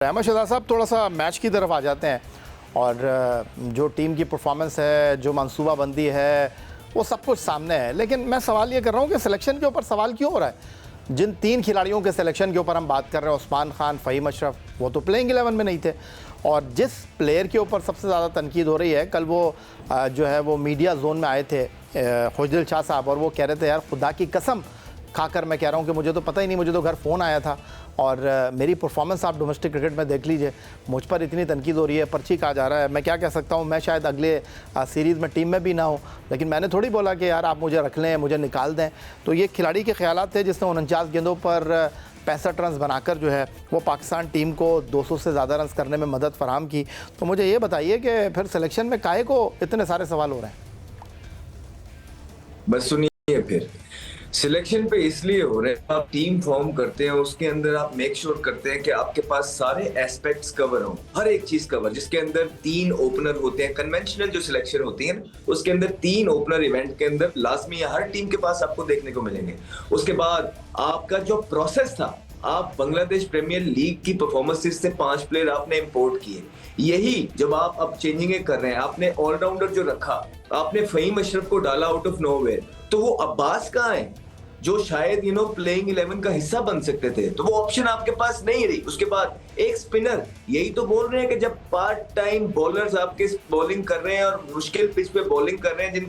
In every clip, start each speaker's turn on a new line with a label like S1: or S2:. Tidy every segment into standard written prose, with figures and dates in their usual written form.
S1: अहमद शहजाद साहब, थोड़ा सा मैच की तरफ आ जाते हैं और जो टीम की परफॉर्मेंस है, जो मंसूबाबंदी है, वो सब कुछ सामने है। लेकिन मैं सवाल ये कर रहा हूँ कि सिलेक्शन के ऊपर सवाल क्यों हो रहा है। जिन तीन खिलाड़ियों के सिलेक्शन के ऊपर हम बात कर रहे हैं, उस्मान खान, फ़हीम अशरफ, वो तो प्लेइंग 11 में नहीं थे। और जिस प्लेयर के ऊपर सबसे ज़्यादा तनकीद हो रही है, कल वो जो है वो मीडिया जोन में आए थे खुशदिल शाह साहब, और वो कह रहे थे यार खुदा की कसम खाकर मैं कह रहा हूँ कि मुझे तो पता ही नहीं, मुझे तो घर फ़ोन आया था और मेरी परफॉर्मेंस आप डोमेस्टिक क्रिकेट में देख लीजिए, मुझ पर इतनी तनकीद हो रही है, पर्ची कहा जा रहा है। मैं क्या कह सकता हूँ, मैं शायद अगले सीरीज़ में टीम में भी ना हो, लेकिन मैंने थोड़ी बोला कि यार आप मुझे रख लें, मुझे निकाल दें। तो ये खिलाड़ी के ख्यालात थे जिसने 49 गेंदों पर 65 रन बनाकर जो है वो पाकिस्तान टीम को 200 से ज़्यादा रन करने में मदद फराहम की। तो मुझे ये बताइए कि फिर सिलेक्शन में काहे को इतने सारे सवाल हो रहे हैं।
S2: बस सुनिए, फिर सिलेक्शन पे इसलिए हो रहे हैं, आप टीम फॉर्म करते हैं, उसके अंदर आप मेक श्योर करते हैं कि आपके पास सारे एस्पेक्ट्स कवर हो, हर एक चीज कवर, जिसके अंदर 3 ओपनर होते हैं। कन्वेंशनल जो सिलेक्शन होती है उसके अंदर 3 ओपनर इवेंट के अंदर लाजमी हर टीम के पास आपको देखने को मिलेंगे। उसके बाद आपका जो प्रोसेस था, आप बांग्लादेश प्रीमियर लीग की परफॉर्मेंसेस से 5 प्लेयर आपने इंपोर्ट किए। यही जब आप अब चेंजिंग कर रहे हैं, आपने ऑलराउंडर जो रखा, आपने फ़हीम अशरफ को डाला आउट ऑफ नोवेयर, तो वो अब्बास कहाँ है जो शायद प्लेइंग 11 का हिस्सा बन सकते थे, तो वो ऑप्शन आपके पास नहीं रही। उसके बाद एक स्पिनर, यही तो बोल रहे हैं कि जब पार्ट टाइम बॉलर्स आपके बॉलिंग कर रहे हैं और मुश्किल पिच पे बॉलिंग कर रहे हैं,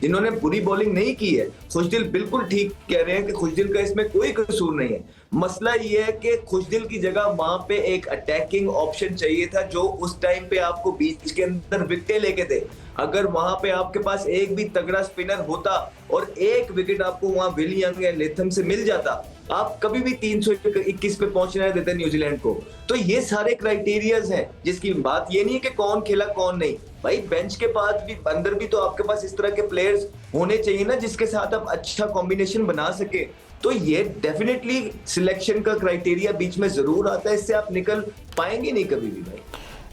S2: जिन्होंने बुरी बॉलिंग नहीं की है, खुशदिल बिल्कुल ठीक कह रहे हैं कि खुशदिल का इसमें कोई कसूर नहीं है। मसला ये है कि खुशदिल की जगह वहां पे एक अटैकिंग ऑप्शन चाहिए था जो उस टाइम पे आपको बीच के अंदर विकेट लेके दे। अगर वहां पे आपके पास एक भी तगड़ा स्पिनर होता और एक विकेट आपको वहां विल यंग या लेथम से मिल जाता, आप कभी भी 321 पे पहुंचने देते न्यूजीलैंड को। तो ये सारे क्राइटेरियाज हैं, जिसकी बात ये नहीं है कि कौन खेला कौन नहीं। भाई बेंच के बाद भी अंदर भी तो आपके पास इस तरह के प्लेयर्स होने चाहिए ना, जिसके साथ आप अच्छा कॉम्बिनेशन बना सके। तो ये डेफिनेटली सिलेक्शन का क्राइटेरिया बीच में जरूर आता है, इससे आप निकल पाएंगे नहीं कभी भी। भाई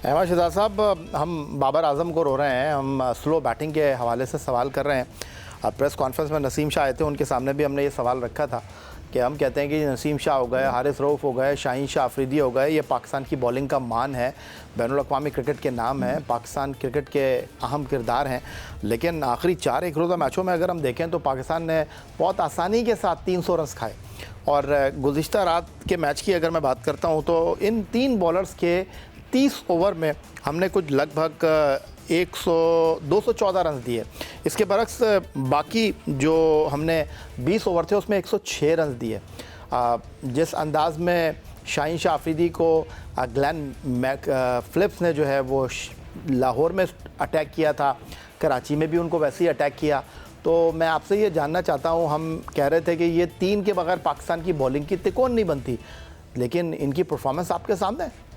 S1: अहमद शहजाद साहब, हम बाबर आजम को रो रहे हैं, हम स्लो बैटिंग के हवाले से सवाल कर रहे हैं। प्रेस कॉन्फ्रेंस में नसीम शाह आए थे, उनके सामने भी हमने ये सवाल रखा था कि हम कहते हैं कि नसीम शाह हो गए, हारिस रऊफ़ हो गए, शाहीन शाह अफरीदी हो गए, ये पाकिस्तान की बॉलिंग का मान है, बैनुल-अक़वामी क्रिकेट के नाम है, पाकिस्तान क्रिकेट के अहम किरदार हैं। लेकिन आखिरी 4 एक रोज़ा मैचों में अगर हम देखें तो पाकिस्तान ने बहुत आसानी के साथ 300 रन खाए। और गुज़िश्ता रात के मैच की अगर मैं बात करता हूँ तो इन 3 बॉलर्स के 30 ओवर में हमने कुछ लगभग 214 रन दिए। इसके बरक्स बाकी जो हमने 20 ओवर थे उसमें 106 रन दिए। जिस अंदाज में शाहीन शाह अफरीदी को ग्लेन फिलिप्स ने जो है वो लाहौर में अटैक किया था, कराची में भी उनको वैसे ही अटैक किया। तो मैं आपसे ये जानना चाहता हूँ, हम कह रहे थे कि ये 3 के बगैर पाकिस्तान की बॉलिंग की तिकोन नहीं बनती, लेकिन इनकी परफॉर्मेंस आपके सामने है।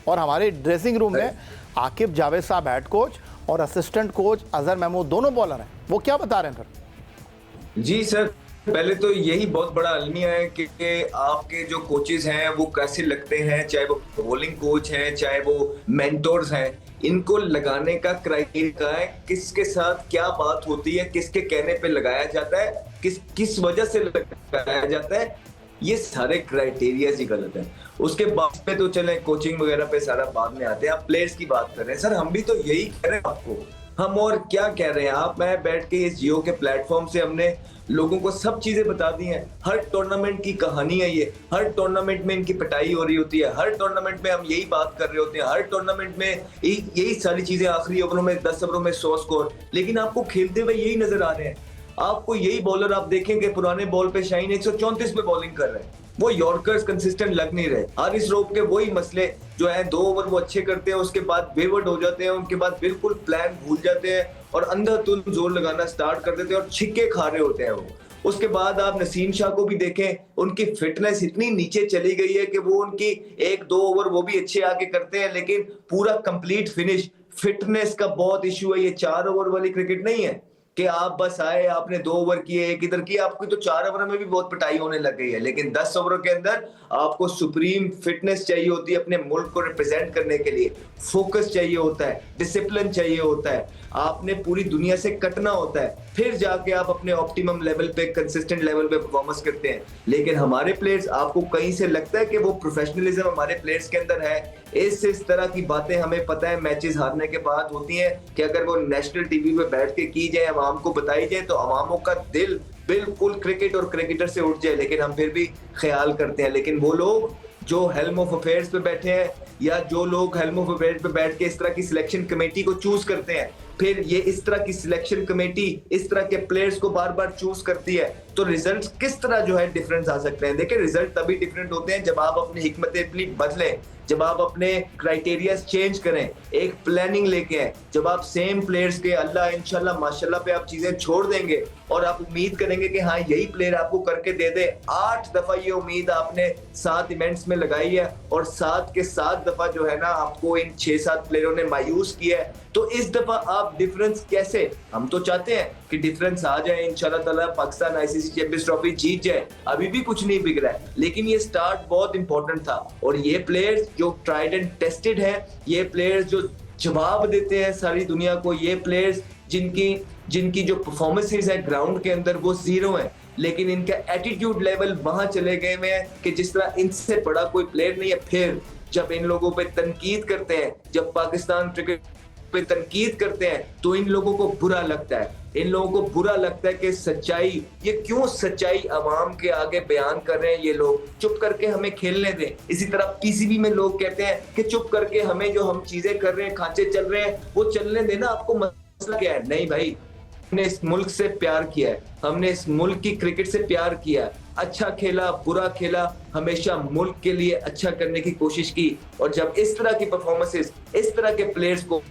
S1: और हमारे ड्रेसिंग रूम में आकिब जावेद साहब हेड कोच और असिस्टेंट कोच अजहर महमूद दोनों बॉलर हैं, वो क्या बता रहे हैं फिर?
S2: जी सर, पहले तो यही बहुत बड़ा अलमिया है कि आपके जो कोचेस हैं वो कैसे लगते हैं, चाहे वो बॉलिंग कोच हैं, चाहे वो मेंटोर्स हैं, इनको लगाने का क्राइटेरिया है, किसके साथ क्या बात होती है, किसके कहने पे लगाया जाता है, किस वजह से लगाया जाता है, ये सारे क्राइटेरिया ही गलत है। उसके बाद पे तो चले कोचिंग वगैरह पे सारा बाद में आते हैं, आप प्लेयर्स की बात कर रहे हैं। सर हम भी तो यही कह रहे हैं आपको, हम और क्या कह रहे हैं। आप मैं बैठ के इस जियो के प्लेटफॉर्म से हमने लोगों को सब चीजें बता दी हैं। हर टूर्नामेंट की कहानी है ये, हर टूर्नामेंट में इनकी पिटाई हो रही होती है, हर टूर्नामेंट में हम यही बात कर रहे होते हैं, हर टूर्नामेंट में यही सारी चीजें, आखिरी ओवरों में 10 ओवरों में 100 स्कोर, लेकिन आपको खेलते हुए यही नजर आ रहे हैं। आपको यही बॉलर आप देखेंगे, पुराने बॉल पे शाहीन 134 पे बॉलिंग कर रहे हैं, वो यॉर्कर्स कंसिस्टेंट लग नहीं रहे। हारिस रऊफ़ के वही मसले जो है, 2 ओवर वो अच्छे करते हैं, उसके बाद बेवर्ड हो जाते हैं, उनके बाद बिल्कुल प्लान भूल जाते हैं और अंधाधुंध जोर लगाना स्टार्ट कर देते हैं और छिक्के खा रहे होते हैं वो। उसके बाद आप नसीम शाह को भी देखें, उनकी फिटनेस इतनी नीचे चली गई है कि वो उनकी 1-2 ओवर वो भी अच्छे आके करते हैं, लेकिन पूरा कंप्लीट फिनिश, फिटनेस का बहुत इश्यू है। ये 4 ओवर वाली क्रिकेट नहीं है कि आप बस आए, आपने 2 ओवर किए, एक इधर किया, आपकी तो 4 ओवर में भी बहुत पिटाई होने लग गई है। लेकिन 10 ओवर के अंदर आपको सुप्रीम फिटनेस चाहिए होती है अपने मुल्क को रिप्रेजेंट करने के लिए, फोकस चाहिए होता है, डिसिप्लिन चाहिए होता है, आपने पूरी दुनिया से कटना होता है, फिर जाके आप अपने ऑप्टिमम लेवल पे, कंसिस्टेंट लेवल पे परफॉर्मेंस करते हैं। लेकिन हमारे प्लेयर्स, आपको कहीं से लगता है कि वो प्रोफेशनलिज्म हमारे प्लेयर्स के अंदर है, इस तरह की बातें हमें पता है मैचेस हारने के बाद होती हैं कि अगर वो नेशनल टीवी पे बैठ के की जाए, अवाम को बताई जाए, तो अवामों का दिल बिल्कुल क्रिकेट और क्रिकेटर से उठ जाए, लेकिन हम फिर भी ख्याल करते हैं। लेकिन वो लोग जो हेल्म ऑफ अफेयर्स पे बैठे हैं या जो लोग हेल्म ऑफ अफेयर्स पे बैठ के इस तरह की सिलेक्शन कमेटी को चूज करते हैं, फिर ये इस तरह की सिलेक्शन कमेटी इस तरह के प्लेयर्स को बार बार चूज करती है, तो रिजल्ट किस तरह जो है डिफरेंस आ सकते हैं। देखिए, रिजल्ट तभी डिफरेंट होते हैं जब आप अपनी हिकमत अमली बदलें, जब आप अपने क्राइटेरिया चेंज करें, एक प्लानिंग लेके आए, जब आप सेम प्लेयर्स के अल्लाह इंशाल्लाह माशाल्लाह पे आप चीजें छोड़ देंगे और आप उम्मीद करेंगे कि हाँ यही प्लेयर आपको करके दे दे। 8 दफा ये उम्मीद आपने 7 इवेंट्स में लगाई है और 7 के 7 दफा जो है ना आपको इन 6-7 प्लेयरों ने मायूस किया है। तो इस दफा आप डिफरेंस कैसे, हम तो चाहते हैं कि डिफरेंस आ जाए, इंशाल्लाह ताला पाकिस्तान आईसीसी चैंपियंस ट्रॉफी जीत जाए, अभी भी कुछ नहीं बिगड़ा है, लेकिन ये स्टार्ट बहुत इंपॉर्टेंट था। और ये प्लेयर्स जो ट्राइड एंड टेस्टेड है, ये प्लेयर्स जो जवाब देते हैं सारी दुनिया को, ये प्लेयर्स जिनकी जो परफॉर्मेंसेस है ग्राउंड के अंदर वो जीरो है, लेकिन इनका एटीट्यूड लेवल वहां चले गए हुए हैं कि जिस तरह इनसे बड़ा कोई प्लेयर नहीं है। फिर जब इन लोगों पे तनकीद करते हैं, जब पाकिस्तान क्रिकेट पे तनकीद करते हैं, तो इन लोगों को बुरा लगता है। इन लोगों को बुरा लगता है कि सच्चाई, ये क्यों सच्चाई अवाम के आगे बयान कर रहे हैं ये लोग, चुप करके हमें खेलने दें। इसी तरह पीसीबी में लोग कहते हैं कि चुप करके हमें जो हम चीजें कर रहे हैं, खांचे चल रहे हैं, वो चलने देना, आपको मसला क्या है। नहीं भाई, हमने इस मुल्क से प्यार किया है, हमने इस मुल्क की क्रिकेट से प्यार किया, अच्छा खेला बुरा खेला, हमेशा मुल्क के लिए अच्छा करने की कोशिश की। और जब इस तरह की परफॉर्मेंसेस, इस तरह के प्लेयर्स को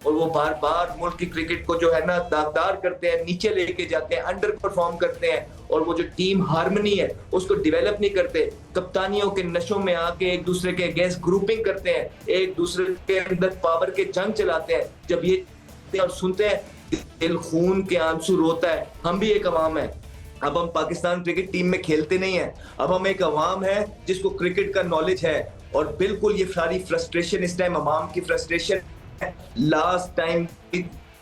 S2: और वो बार बार मुल्क की क्रिकेट को जो है ना दागदार करते हैं, नीचे लेके जाते हैं, अंडर परफॉर्म करते हैं, और वो जो टीम हार्मनी है उसको डेवलप नहीं करते, कप्तानियों के नशों में आके एक दूसरे के अगेंस्ट ग्रुपिंग करते हैं, एक दूसरे के अंदर पावर के जंग चलाते हैं। जब ये और सुनते हैं, दिल खून के आंसू रोता है। हम भी एक अवाम है, अब हम पाकिस्तान क्रिकेट टीम में खेलते नहीं है, अब हम एक अवाम है जिसको क्रिकेट का नॉलेज है। और बिल्कुल ये सारी फ्रस्ट्रेशन इस टाइम अवाम की फ्रस्ट्रेशन, लास्ट टाइम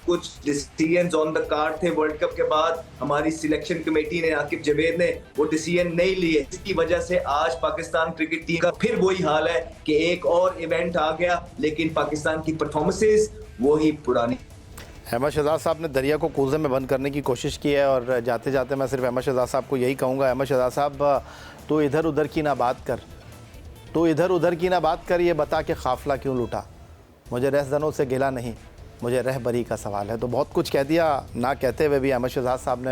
S2: कुछ डिसीजंस ऑन द कार्ड थे वर्ल्ड कप के बाद, हमारी सिलेक्शन कमेटी ने, आकिब जावेद ने वो डिसीजन नहीं लिए, इसकी वजह से आज पाकिस्तान क्रिकेट टीम का फिर वही हाल है कि एक और इवेंट आ गया, लेकिन पाकिस्तान की परफॉर्मेंसेस वही पुरानी।
S1: अहमद शहजाद साहब ने दरिया को कूजे में बंद करने की कोशिश की है, और जाते जाते मैं सिर्फ अहमद शहजाद साहब को यही कहूँगा, अहमद शहजाद साहब तो इधर उधर की ना बात कर, तो इधर उधर की ना बात कर, ये बता के काफिला क्यों लूटा, मुझे रहज़नों से गिला नहीं, मुझे रहबरी का सवाल है। तो बहुत कुछ कह दिया, ना कहते हुए भी अहमद शहजाद साहब ने